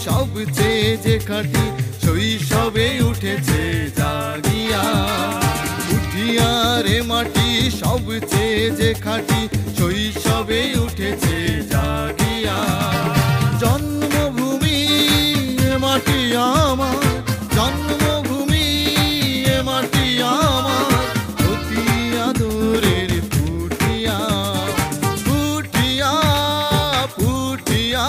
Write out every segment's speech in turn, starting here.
সবচেয়ে যে খাঁটি, শৈশবে উঠেছে জাগিয়া। উঠিয়া রে মাটি সবচেয়ে যে খাঁটি, শৈশবে উঠেছে জাগিয়া। জন্মভূমি এ মাটি আমার, জন্মভূমি এ মাটি আমার, অতি আদরের পুঠিয়া। পুঠিয়া পুঠিয়া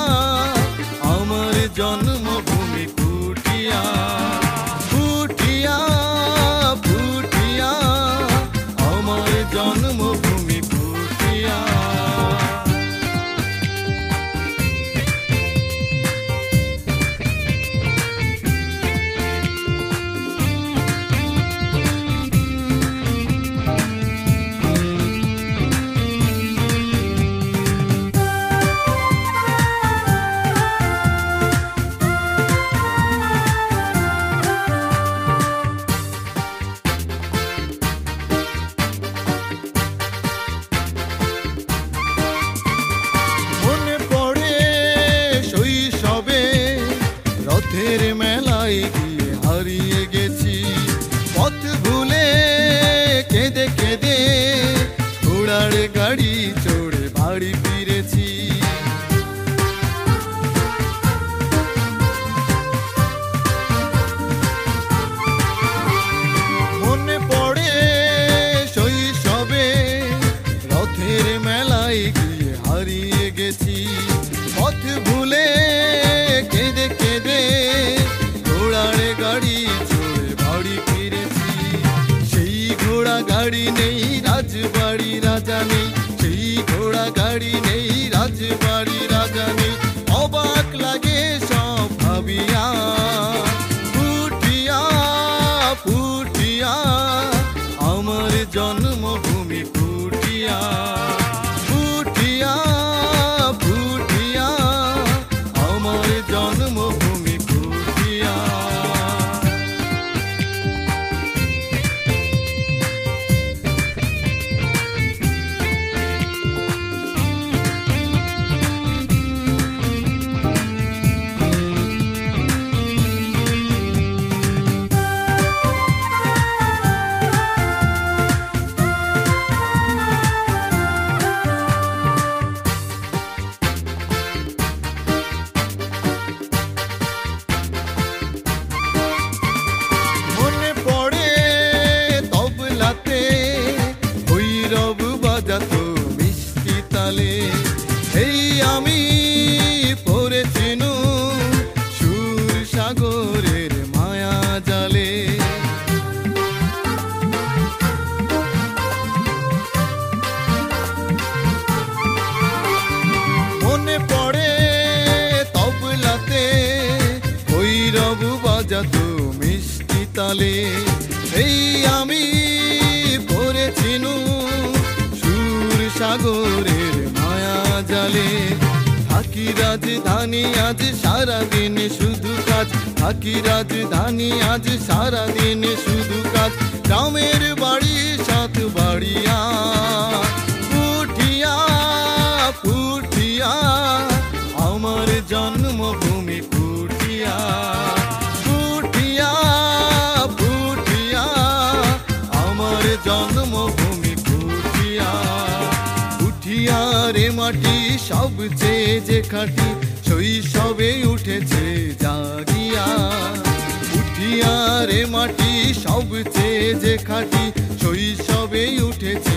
আমার জন্মভূমি পুঠিয়া। পুঠিয়া পুঠিয়া আমার জন্মভূমি পুঠিয়া। রথের মেলায় গিয়ে হারিয়ে গেছি, পথ ভুলে কেঁদে কেঁদে ঘোড়ার গাড়ি চড়ে বাড়ি ফিরেছি। মনে পড়ে শৈশবে রথের মেলায় গিয়ে হারিয়ে গেছি, পথ ভুলে কেঁদে কেঁদে ঘোড়ার গাড়ি চড়ে বাড়ি ফিরেছি। সেই ঘোড়া গাড়ি নেই, রাজবাড়ি রাজা নেই, সেই ঘোড়া গাড়ি নেই, রাজবাড়ি রাজা নেই, অবাক লাগে সব ভাবিয়া। পুঠিয়া পুঠিয়া আমার জন্মভূমি পুঠিয়া। পুঠিয়া পুঠিয়া আমার জন্মভূমি পুঠিয়া। মনে পড়ে তবলাতে ভৈরব বাজাতো মিষ্টি তালে, এই আমি পড়েছিনু সুর সাগরের মায়া জালে। মনে পড়ে তবলাতে ভৈরব বাজাতো মিষ্টি তালে, এই আমি পড়েছিনু সুর সাগরের মায়া জালে। থাকি রাজধানী আজ সারাদিন শুধু কাজ, থাকি রাজধানী আজ সারাদিন শুধু কাজ, গ্রামের বাড়ি সাত বাড়িয়া। পুঠিয়া পুঠিয়া আমার জন্মভূমি পুঠিয়া। পুঠিয়া পুঠিয়া আমার জন্মভূমি পুঠিয়া। উঠিয়া রে মাটি সবচেয়ে যে খাঁটি, শৈশবে উঠেছে জাগিয়া। উঠিয়া রে মাটি সবচেয়ে যে খাঁটি, শৈশবে উঠেছে